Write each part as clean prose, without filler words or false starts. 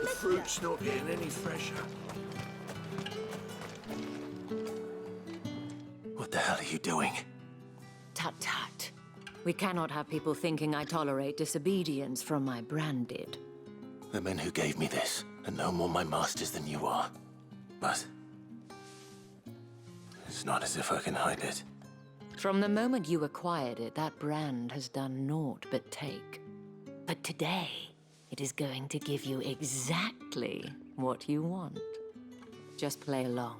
The fruit's not getting any fresher. What the hell are you doing? Tut-tut. We cannot have people thinking I tolerate disobedience from my branded. The men who gave me this are no more my masters than you are. But it's not as if I can hide it. From the moment you acquired it, that brand has done naught but take. But today, it is going to give you exactly what you want. Just play along.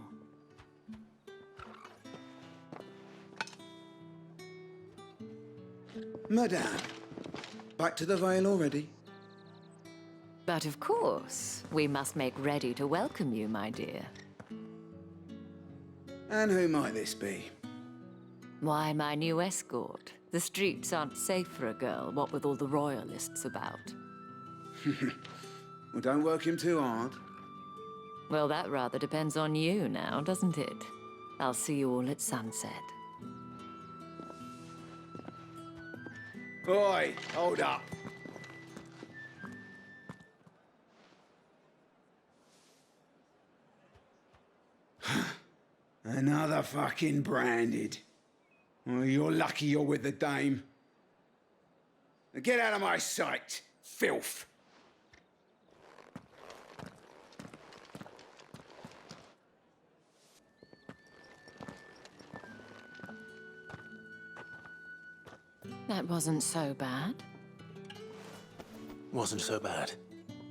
Madame, back to the Vale already? But of course, we must make ready to welcome you, my dear. And who might this be? Why, my new escort. The streets aren't safe for a girl, what with all the royalists about. Well, don't work him too hard. Well, that rather depends on you now, doesn't it? I'll see you all at sunset. Oi, hold up. Another fucking branded. Oh, you're lucky you're with the dame. Now get out of my sight, filth. That wasn't so bad. Wasn't so bad.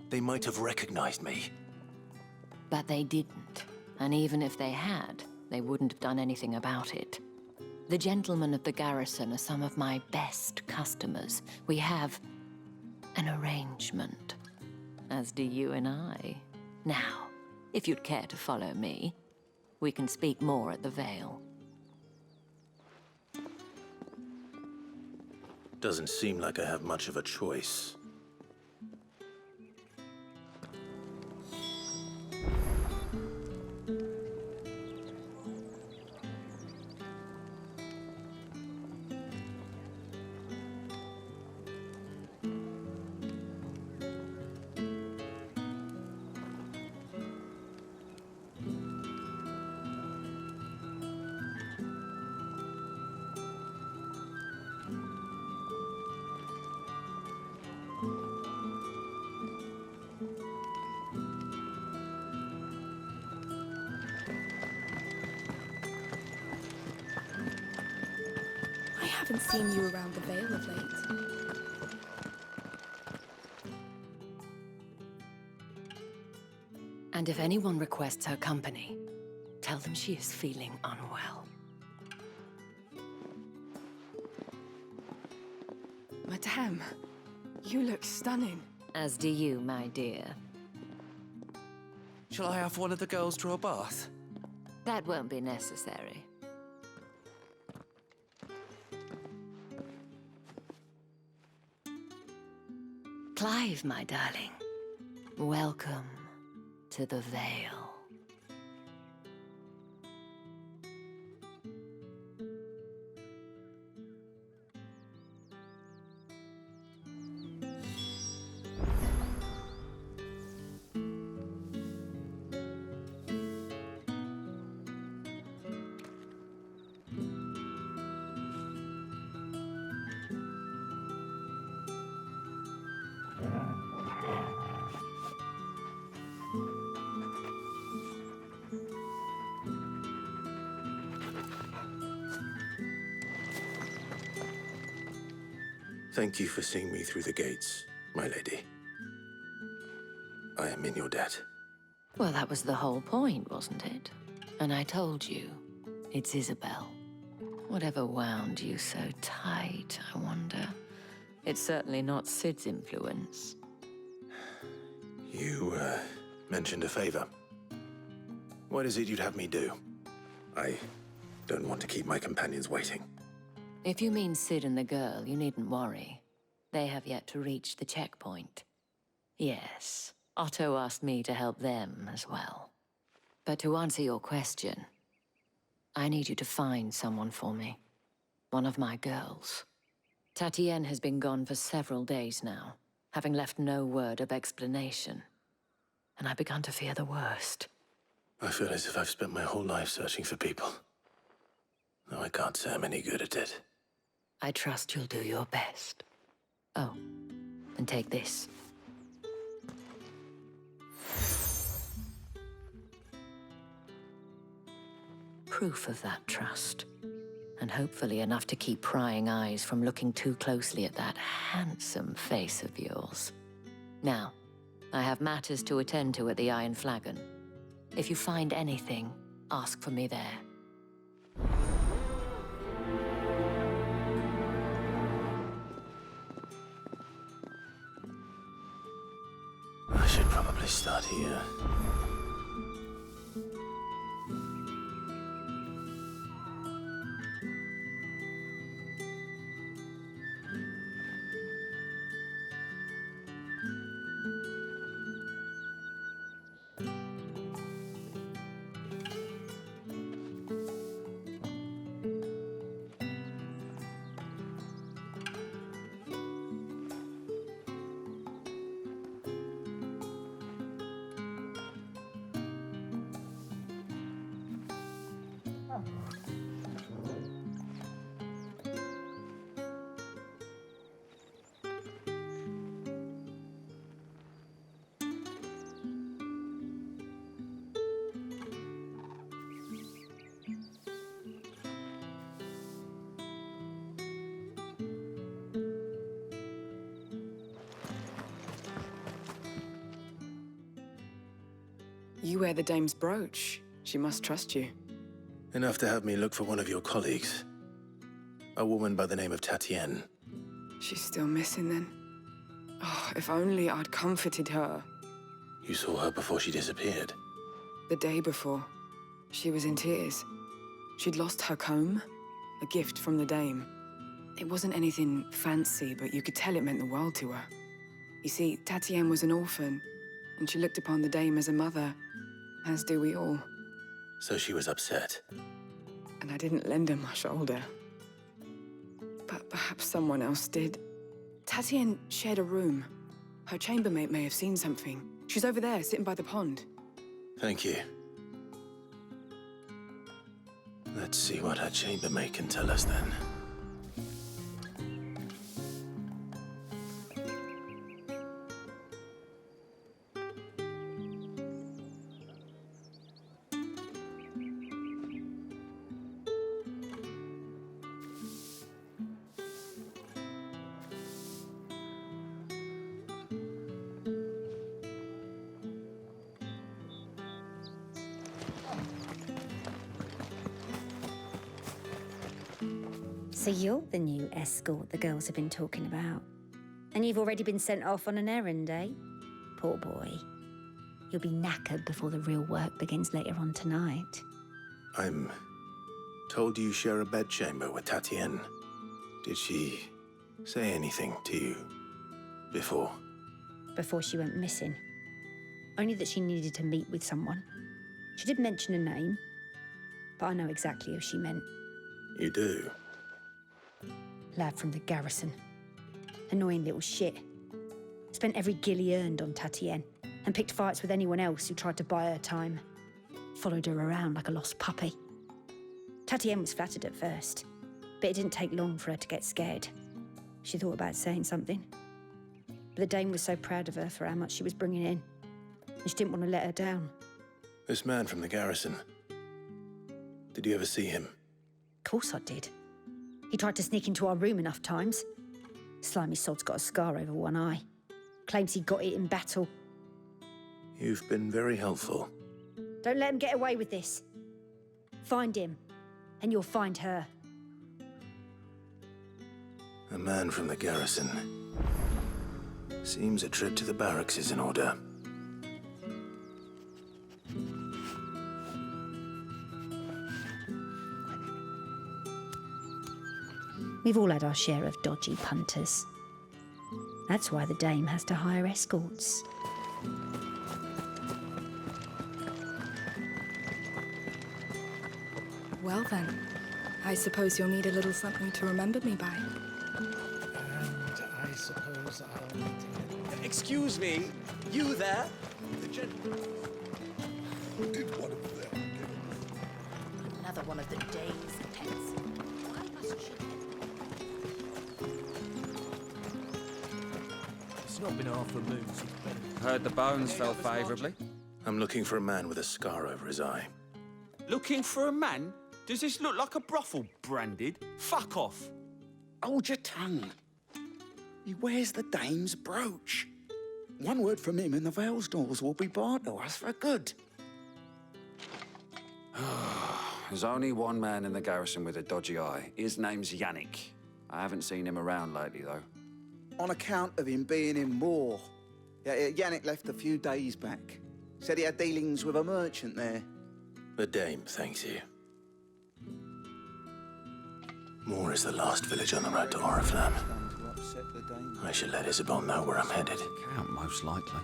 They might have recognized me. But they didn't. And even if they had, they wouldn't have done anything about it. The gentlemen of the garrison are some of my best customers. We have an arrangement, as do you and I. Now, if you'd care to follow me, we can speak more at the Vale. Doesn't seem like I have much of a choice. I haven't seen you around the Vale of late. And if anyone requests her company, tell them she is feeling unwell. Madame, you look stunning. As do you, my dear. Shall I have one of the girls draw a bath? That won't be necessary. Clive, my darling. Welcome to the Vale. Thank you for seeing me through the gates, my lady. I am in your debt. Well, that was the whole point, wasn't it? And I told you, it's Isabel. Whatever wound you so tight, I wonder. It's certainly not Sid's influence. You, mentioned a favor. What is it you'd have me do? I don't want to keep my companions waiting. If you mean Sid and the girl, you needn't worry. They have yet to reach the checkpoint. Yes, Otto asked me to help them as well. But to answer your question, I need you to find someone for me. One of my girls. Tatienne has been gone for several days now, having left no word of explanation. and I began to fear the worst. I feel as if I've spent my whole life searching for people. Though I can't say I'm any good at it. I trust you'll do your best. Oh, and take this. Proof of that trust. And hopefully enough to keep prying eyes from looking too closely at that handsome face of yours. Now, I have matters to attend to at the Iron Flagon. If you find anything, ask for me there. I should probably start here. You wear the dame's brooch. She must trust you. Enough to have me look for one of your colleagues. A woman by the name of Tatienne. She's still missing then. Oh, if only I'd comforted her. You saw her before she disappeared. The day before, she was in tears. She'd lost her comb, a gift from the dame. It wasn't anything fancy, but you could tell it meant the world to her. You see, Tatienne was an orphan, and she looked upon the dame as a mother, as do we all. So she was upset. And I didn't lend her my shoulder. But perhaps someone else did. Tatienne shared a room. Her chambermaid may have seen something. She's over there, sitting by the pond. Thank you. Let's see what her chambermaid can tell us then. So you're the new escort the girls have been talking about. And you've already been sent off on an errand, eh? Poor boy. You'll be knackered before the real work begins later on tonight. I'm told you share a bedchamber with Tatienne. Did she say anything to you before? Before she went missing. Only that she needed to meet with someone. She did mention a name, but I know exactly who she meant. You do? Lad from the garrison. Annoying little shit. Spent every guil he earned on Tatienne and picked fights with anyone else who tried to buy her time. Followed her around like a lost puppy. Tatienne was flattered at first, but it didn't take long for her to get scared. She thought about saying something. But the dame was so proud of her for how much she was bringing in, and she didn't want to let her down. This man from the garrison. Did you ever see him? Of course I did. He tried to sneak into our room enough times. Slimy sod's got a scar over one eye. Claims he got it in battle. You've been very helpful. Don't let him get away with this. Find him, and you'll find her. A man from the garrison. Seems a trip to the barracks is in order. We've all had our share of dodgy punters. That's why the dame has to hire escorts. Well then, I suppose you'll need a little something to remember me by. And I suppose I'll need to... Excuse me, you there? Another one of the Dane's pets. Why must she It's not been half a moon since Ben. Heard the bones fell favourably. I'm looking for a man with a scar over his eye. Looking for a man? Does this look like a brothel, Branded? Fuck off. Hold your tongue. He wears the dame's brooch. One word from him and the Vale's doors will be barred to us for good. There's only one man in the garrison with a dodgy eye. His name's Yannick. I haven't seen him around lately, though. On account of him being in war. Yeah, Yannick left a few days back. Said he had dealings with a merchant there. The Dame thanks you. Moor is the last village on the road to Oriflamme. I should let Isabel know where I'm headed. Count, most likely.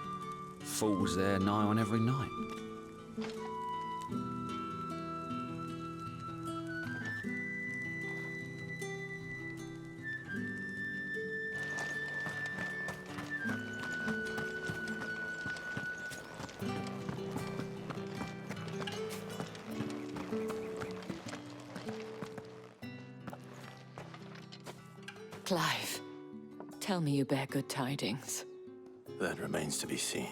Fools there nigh on every night. Clive, tell me you bear good tidings. That remains to be seen.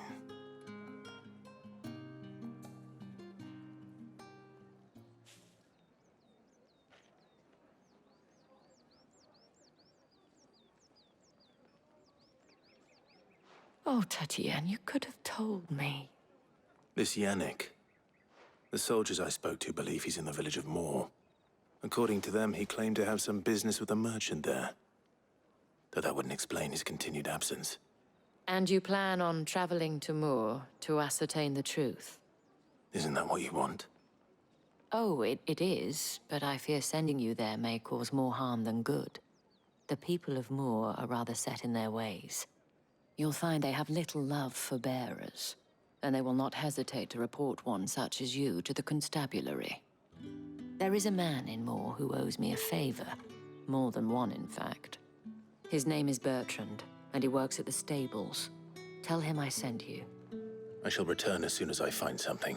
Oh, Tatienne, you could have told me. This Yannick. The soldiers I spoke to believe he's in the village of Moor. According to them, he claimed to have some business with a merchant there. Though that wouldn't explain his continued absence. And you plan on traveling to Moor to ascertain the truth? Isn't that what you want? Oh, it is, but I fear sending you there may cause more harm than good. The people of Moor are rather set in their ways. You'll find they have little love for bearers, and they will not hesitate to report one such as you to the constabulary. There is a man in Moor who owes me a favor. More than one, in fact. His name is Bertrand, and he works at the stables. Tell him I sent you. I shall return as soon as I find something.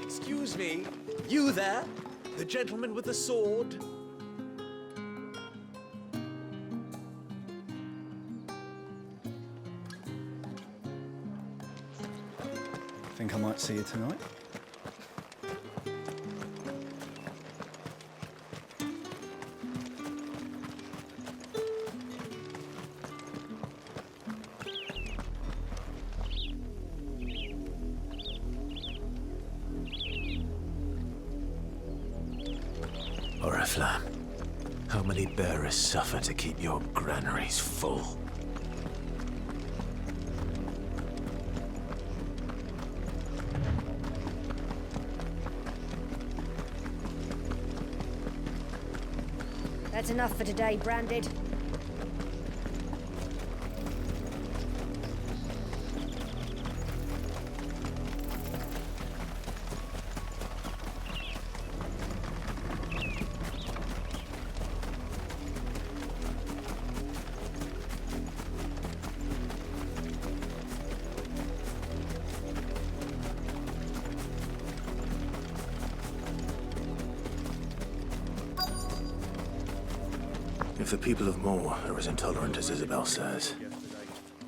Excuse me, you there? The gentleman with the sword? Think I might see you tonight? Oriflamme, how many bearers suffer to keep your granaries full? That's enough for today, Branded. If the people of Moor are as intolerant as Isabel says,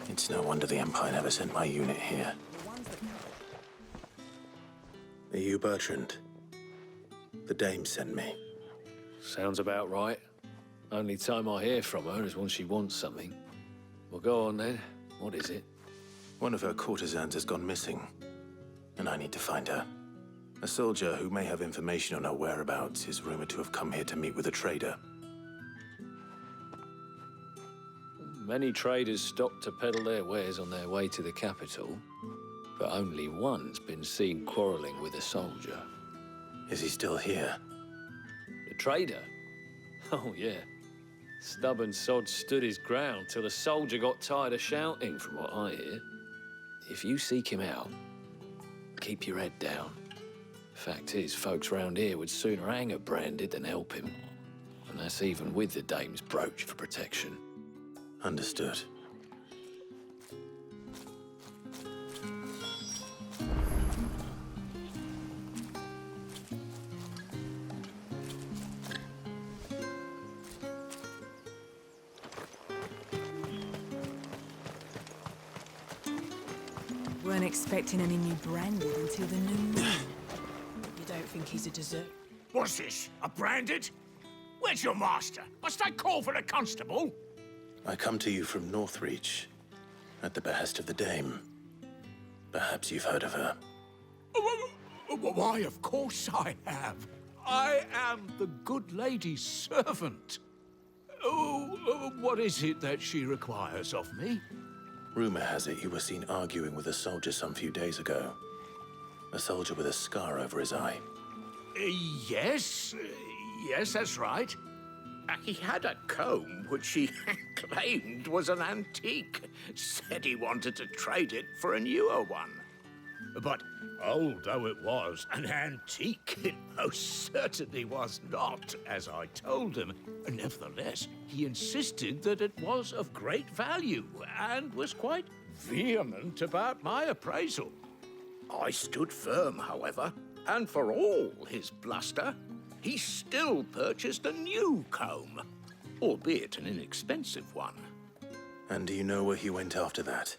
it's no wonder the Empire never sent my unit here. Are you Bertrand? The Dame sent me. Sounds about right. Only time I hear from her is when she wants something. Well, go on then. What is it? One of her courtesans has gone missing, and I need to find her. A soldier who may have information on her whereabouts is rumored to have come here to meet with a trader. Many traders stop to peddle their wares on their way to the capital, but only one's been seen quarreling with a soldier. Is he still here? The trader? Oh, yeah. Stubborn sod stood his ground till the soldier got tired of shouting, from what I hear. If you seek him out, keep your head down. Fact is, folks round here would sooner hang a branded than help him. And that's even with the dame's brooch for protection. Understood. Weren't expecting any new branded until the new moon. You don't think he's a dessert? What's this? A branded? Where's your master? Must I call for a constable? I come to you from Northreach, at the behest of the Dame. Perhaps you've heard of her. Why, of course I have. I am the good lady's servant. What is it that she requires of me? Rumor has it you were seen arguing with a soldier some few days ago. A soldier with a scar over his eye. Yes. Yes, that's right. He had a comb which he claimed was an antique. Said he wanted to trade it for a newer one. But old though it was, an antique it most certainly was not, as I told him. Nevertheless, he insisted that it was of great value and was quite vehement about my appraisal. I stood firm, however, and for all his bluster, he still purchased a new comb, albeit an inexpensive one. And do you know where he went after that?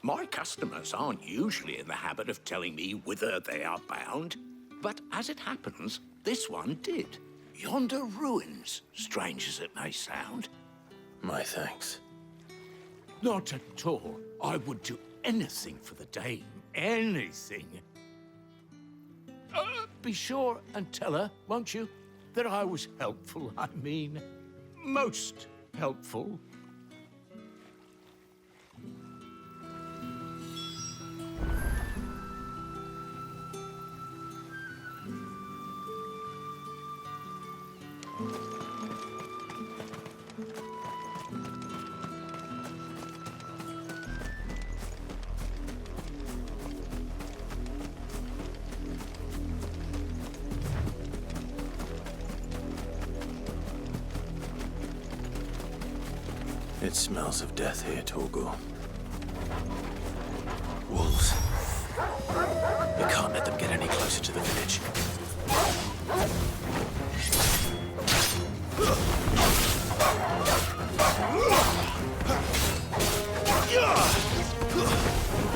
My customers aren't usually in the habit of telling me whither they are bound, but as it happens, this one did. Yonder ruins, strange as it may sound. My thanks. Not at all. I would do anything for the Dame. Anything. Be sure and tell her, won't you, that I was helpful. I mean, most helpful. It smells of death here, Torgor. Wolves. We can't let them get any closer to the village.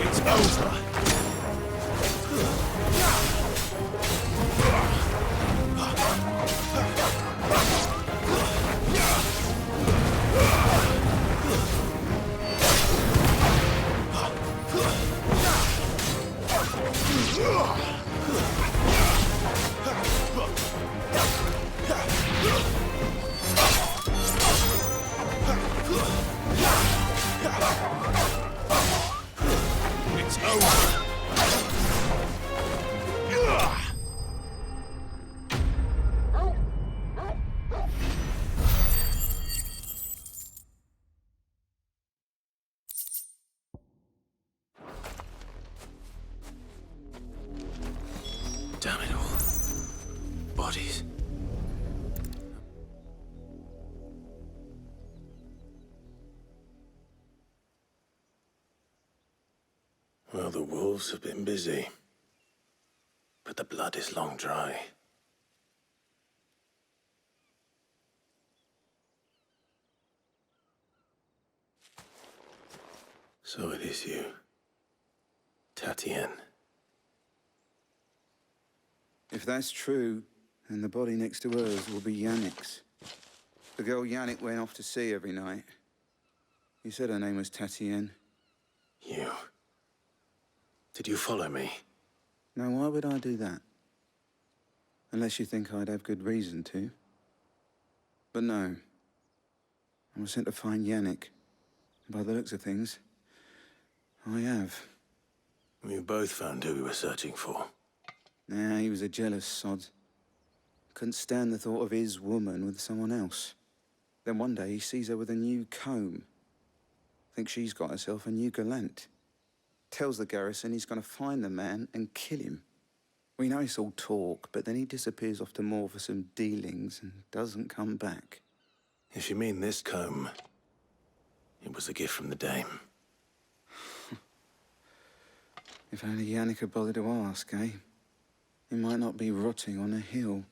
It's over. It's over. Damn it all. Bodies. Well, the wolves have been busy, but the blood is long dry. So it is you, Tatien. If that's true, then the body next to hers will be Yannick's. The girl Yannick went off to sea every night. You said her name was Tatien. You. Did you follow me? Now, why would I do that? Unless you think I'd have good reason to. But no. I was sent to find Yannick. By the looks of things, I have. We both found who we were searching for. Nah, he was a jealous sod. Couldn't stand the thought of his woman with someone else. Then one day he sees her with a new comb. Thinks she's got herself a new gallant. Tells the garrison he's gonna find the man and kill him. We know it's all talk, but then he disappears off to Moor for some dealings and doesn't come back. If you mean this comb, it was a gift from the dame. If only Yannick had bothered to ask, eh? He might not be rotting on a hill.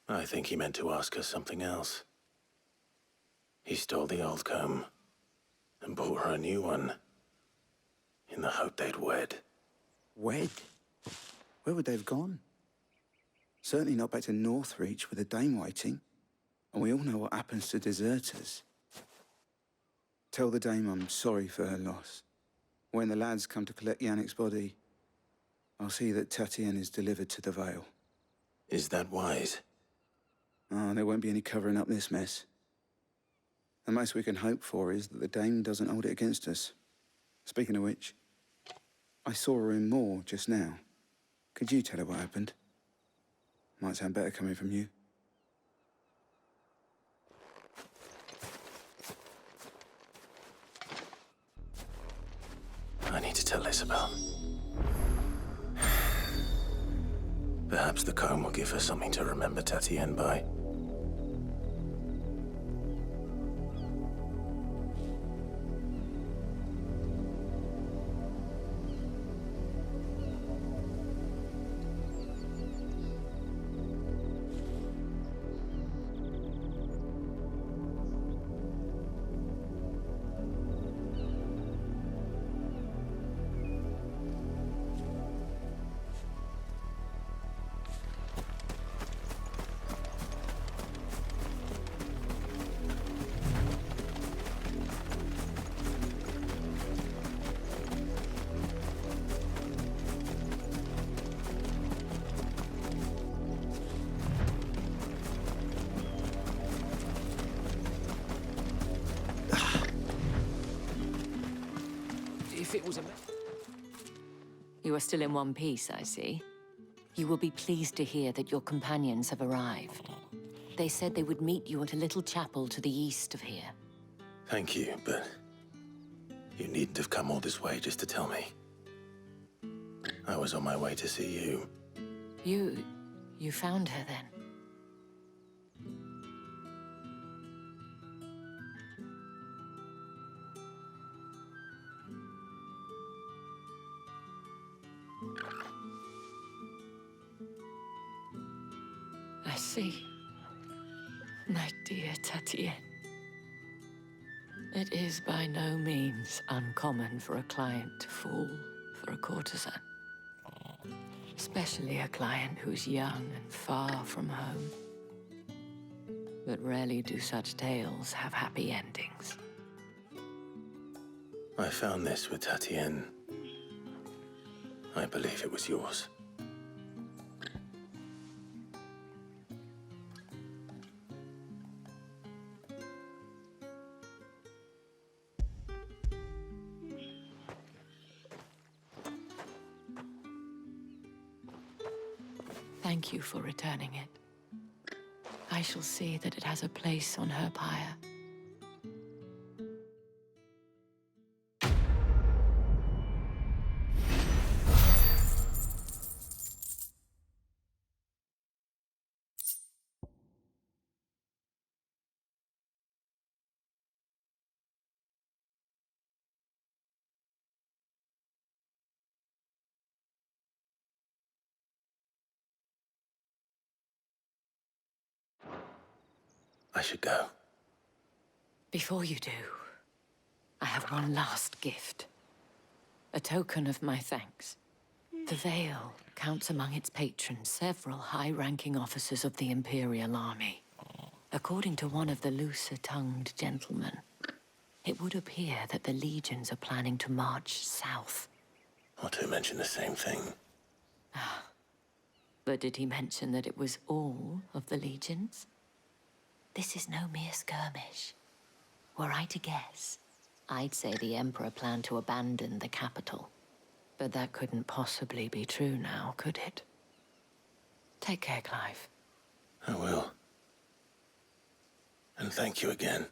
I think he meant to ask her something else. He stole the old comb and bought her a new one in the hope they'd wed. Wed? Where would they have gone? Certainly not back to Northreach with a dame waiting. And we all know what happens to deserters. Tell the dame I'm sorry for her loss. When the lads come to collect Yannick's body, I'll see that Tatienne is delivered to the Vale. Is that wise? Oh, there won't be any covering up this mess. The most we can hope for is that the dame doesn't hold it against us. Speaking of which, I saw her in Moor just now. Could you tell her what happened? Might sound better coming from you. I need to tell Isabel. Perhaps the comb will give her something to remember Tatienne by. If it was a... You are still in one piece, I see. You will be pleased to hear that your companions have arrived. They said they would meet you at a little chapel to the east of here. Thank you, but you needn't have come all this way just to tell me. I was on my way to see you. You found her then? I see. My dear Tatienne. It is by no means uncommon for a client to fall for a courtesan. Especially a client who's young and far from home. But rarely do such tales have happy endings. I found this with Tatienne. I believe it was yours. Thank you for returning it. I shall see that it has a place on her pyre. I should go. Before you do, I have one last gift. A token of my thanks. The Vale counts among its patrons several high-ranking officers of the Imperial Army. According to one of the looser-tongued gentlemen, it would appear that the legions are planning to march south. Otto mentioned the same thing. But did he mention that it was all of the legions? This is no mere skirmish. Were I to guess, I'd say the Emperor planned to abandon the capital. But that couldn't possibly be true now, could it? Take care, Clive. I will. And thank you again.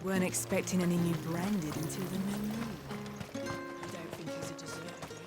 Weren't expecting any new branded until the new moon. I don't think he's a deserter, do you?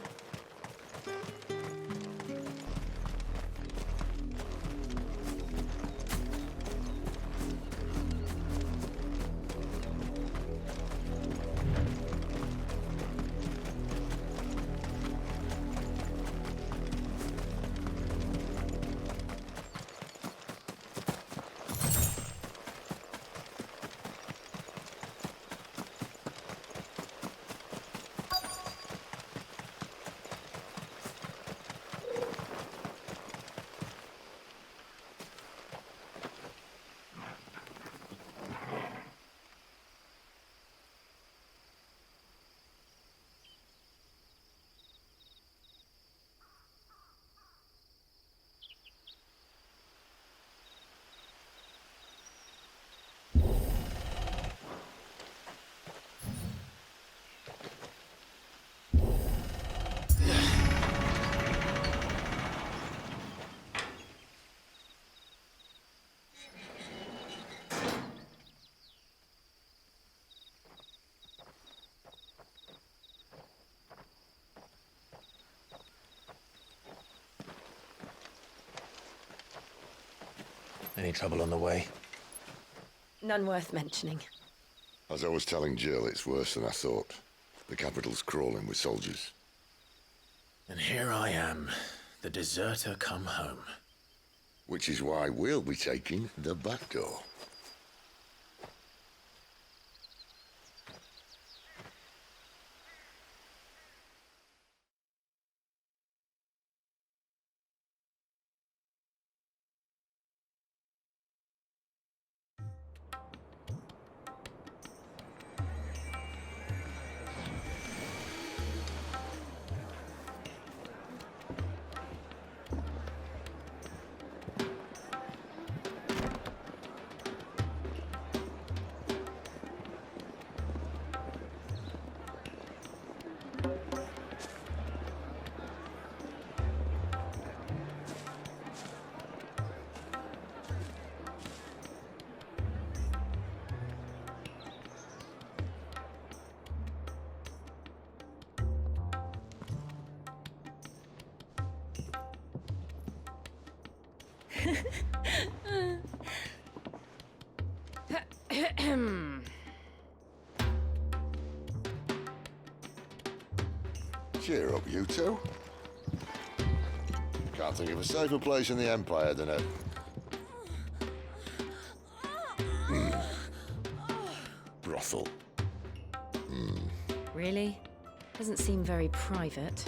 Any trouble on the way? None worth mentioning. As I was telling Jill, it's worse than I thought. The capital's crawling with soldiers. And here I am, the deserter come home. Which is why we'll be taking the back door. Cheer up, you two. Can't think of a safer place in the Empire than a... brothel. Really? Doesn't seem very private.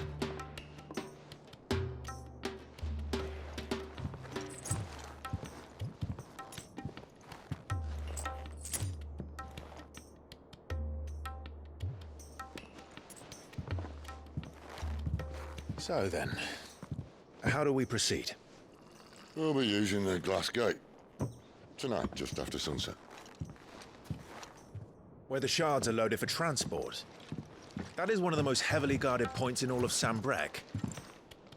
So then, how do we proceed? We'll be using the glass gate. Tonight, just after sunset. Where the shards are loaded for transport. That is one of the most heavily guarded points in all of Sambrec.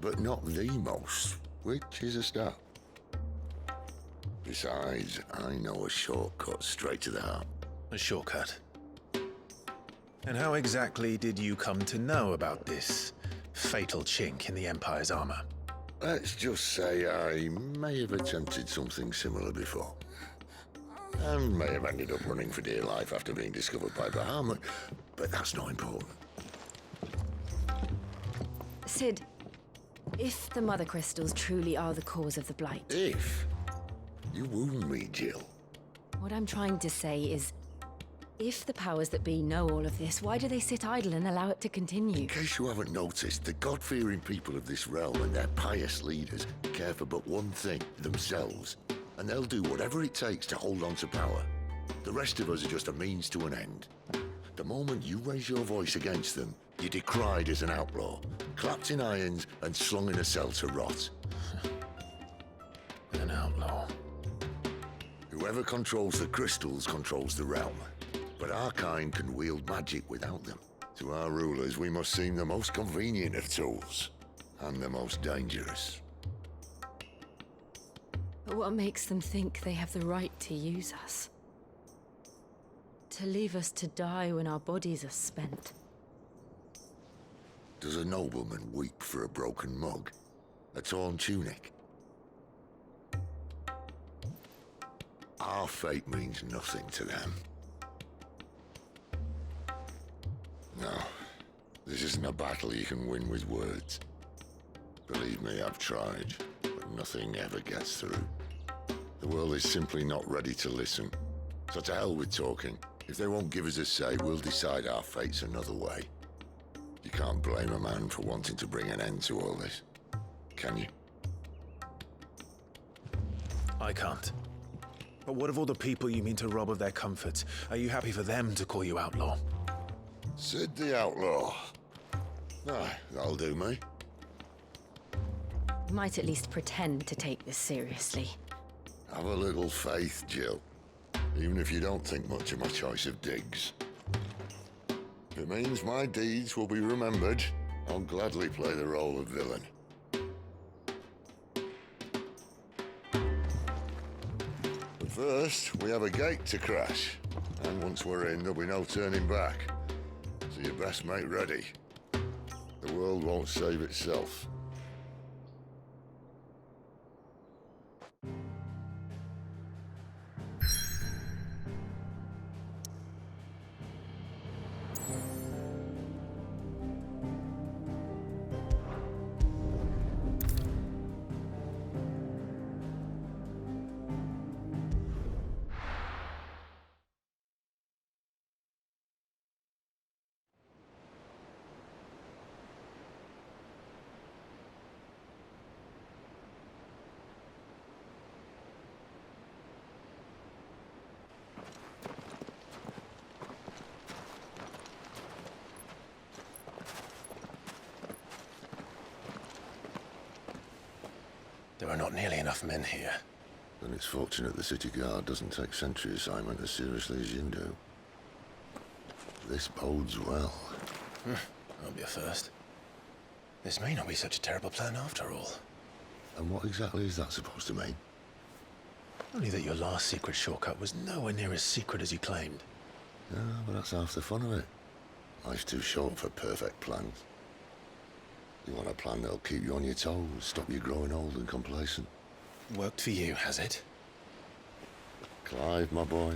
But not the most, which is a start. Besides, I know a shortcut straight to the heart. A shortcut? And how exactly did you come to know about this fatal chink in the Empire's armor? Let's just say I may have attempted something similar before. And may have ended up running for dear life after being discovered by Bahamut, but that's not important. Sid, if the Mother Crystals truly are the cause of the Blight... If? You wound me, Jill. What I'm trying to say is, if the powers that be know all of this, why do they sit idle and allow it to continue? In case you haven't noticed, the God-fearing people of this realm and their pious leaders care for but one thing, themselves. And they'll do whatever it takes to hold on to power. The rest of us are just a means to an end. The moment you raise your voice against them, you're decried as an outlaw, clapped in irons and slung in a cell to rot. An outlaw. Whoever controls the crystals controls the realm. But our kind can wield magic without them. To our rulers, we must seem the most convenient of tools, and the most dangerous. But what makes them think they have the right to use us? To leave us to die when our bodies are spent? Does a nobleman weep for a broken mug? A torn tunic? Our fate means nothing to them. No, this isn't a battle you can win with words. Believe me, I've tried, but nothing ever gets through. The world is simply not ready to listen. So to hell with talking. If they won't give us a say, we'll decide our fates another way. You can't blame a man for wanting to bring an end to all this, can you? I can't. But what of all the people you mean to rob of their comforts? Are you happy for them to call you outlaw? Sid the Outlaw. Ah, that'll do me. You might at least pretend to take this seriously. Have a little faith, Jill. Even if you don't think much of my choice of digs. If it means my deeds will be remembered, I'll gladly play the role of villain. But first, we have a gate to crash. And once we're in, there'll be no turning back. So you best make ready. The world won't save itself. There are not nearly enough men here. Then it's fortunate the city guard doesn't take sentry assignment as seriously as you do. This bodes well. That'll be a first. This may not be such a terrible plan after all. And what exactly is that supposed to mean? Only that your last secret shortcut was nowhere near as secret as you claimed. Yeah, but that's half the fun of it. Life's too short for perfect plans. You want a plan that'll keep you on your toes, stop you growing old and complacent. Worked for you, has it? Clive, my boy,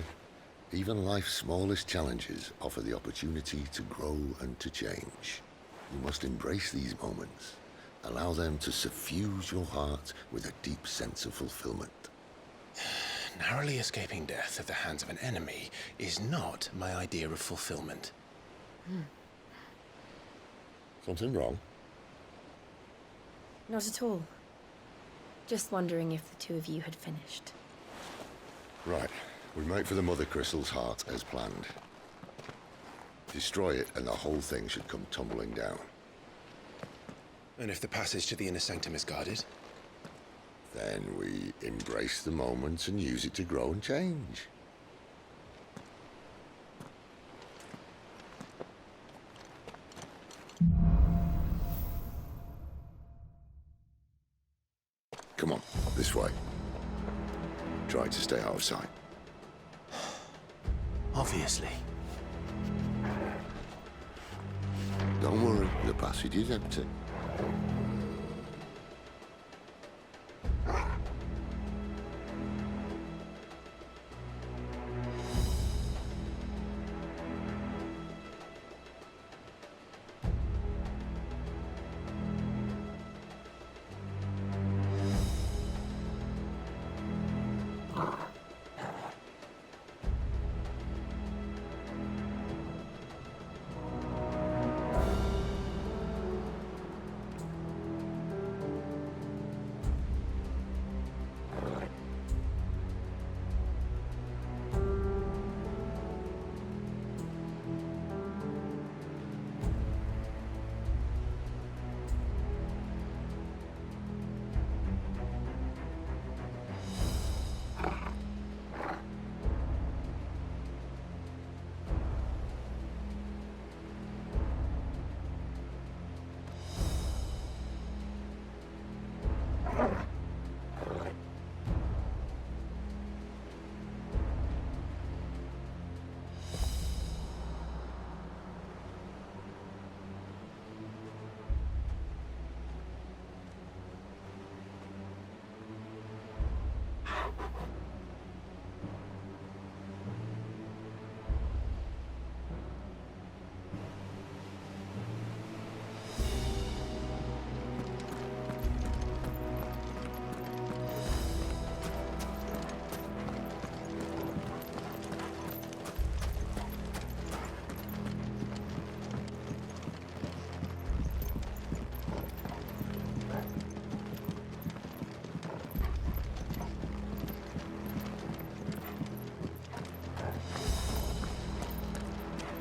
even life's smallest challenges offer the opportunity to grow and to change. You must embrace these moments. Allow them to suffuse your heart with a deep sense of fulfillment. Narrowly escaping death at the hands of an enemy is not my idea of fulfillment. Something wrong? Not at all. Just wondering if the two of you had finished. Right. We make for the Mother Crystal's heart as planned. Destroy it and the whole thing should come tumbling down. And if the passage to the inner sanctum is guarded? Then we embrace the moment and use it to grow and change. Come on, this way. Try to stay out of sight. Obviously. Don't worry, the passage is empty.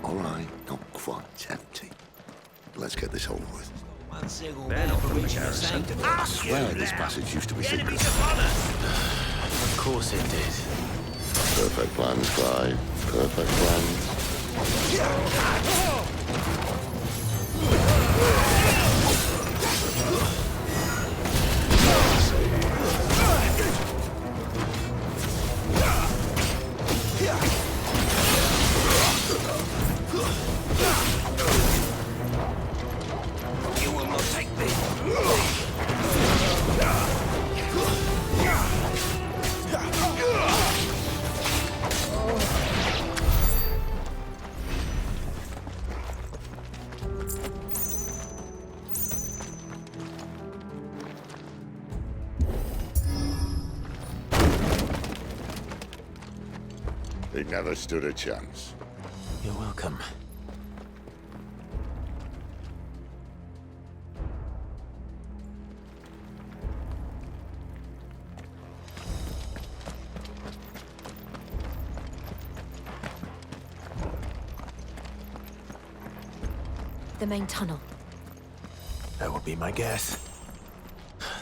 All right, not quite empty. Let's get this over with. They're not from the garrison. I swear this passage used to be secret. Of course it did. Perfect plans, Clive. Perfect plans. You will not take me. He never stood a chance. You're welcome. The main tunnel. That would be my guess.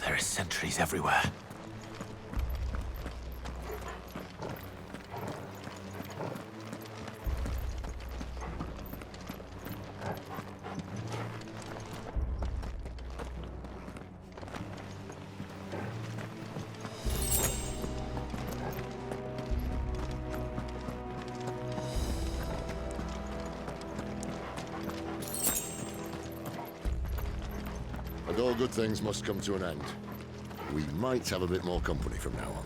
There are sentries everywhere. And all good things must come to an end. We might have a bit more company from now on.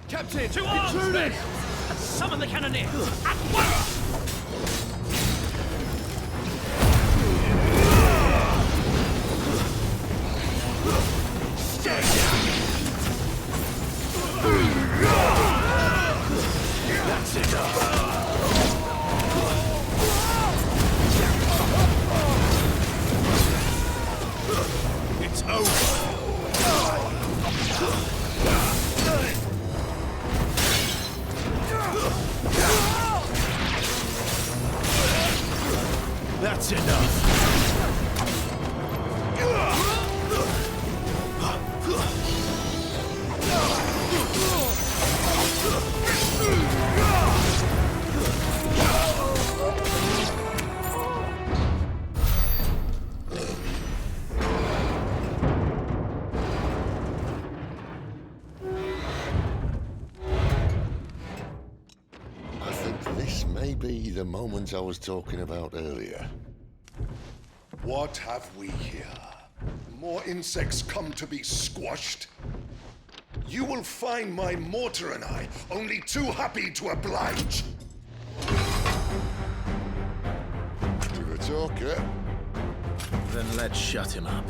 Captain! To arms, men! Summon the cannoneer! At once! Stay down! That's it! It's over! That's enough! I think this may be the moment I was talking about earlier. What have we here? More insects come to be squashed? You will find my mortar and I only too happy to oblige. You're a talker. Then let's shut him up.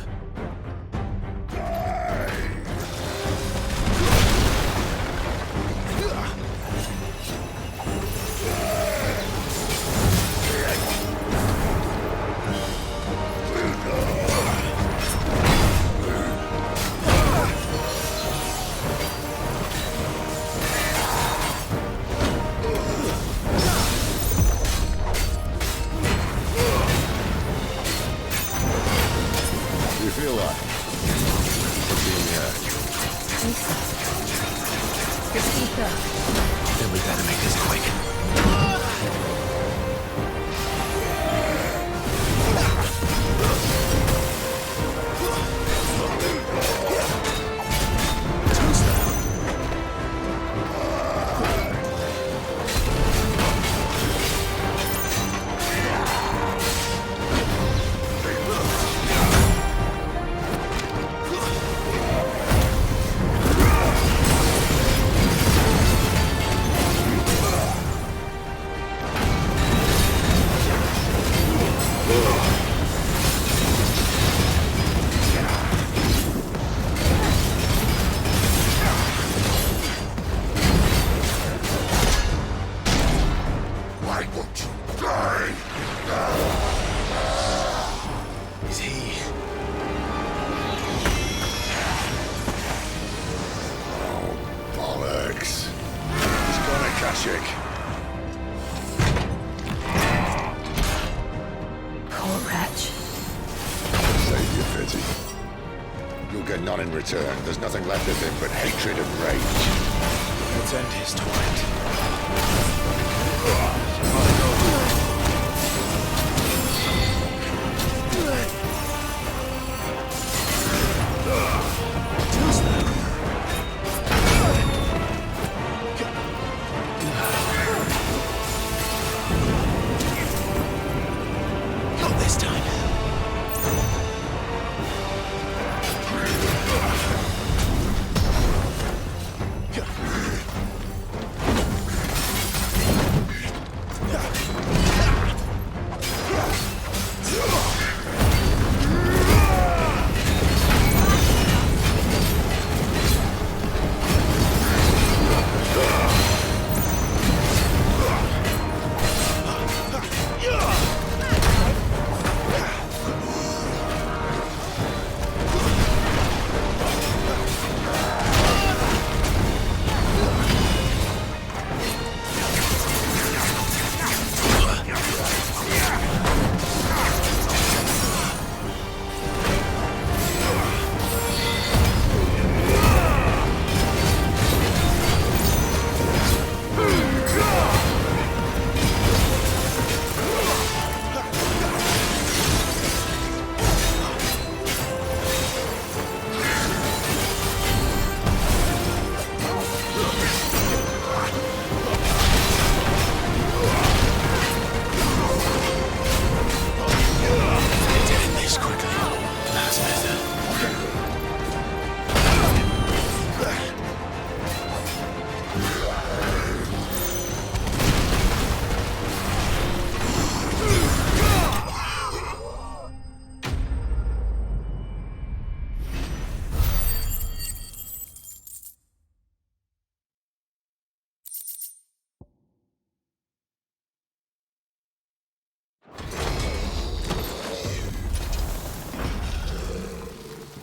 You feel that? What's in the air? Then we better make this quick. Why won't you die? Is he? Oh, bollocks. He's gonna catch it. Poor wretch. Save your pity. You'll get none in return. There's nothing left of him but hatred and rage. Let's end his torment. Not this time.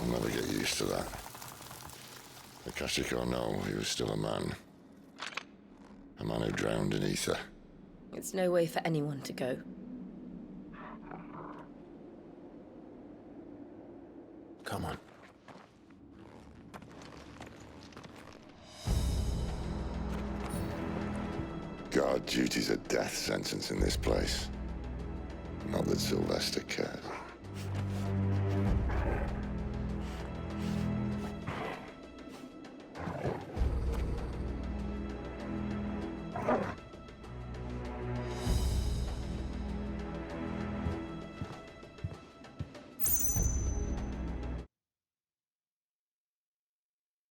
I'll never get used to that. Akashic or no, he was still a man. A man who drowned in ether. It's no way for anyone to go. Come on. Guard duty's a death sentence in this place. Not that Sylvester cares.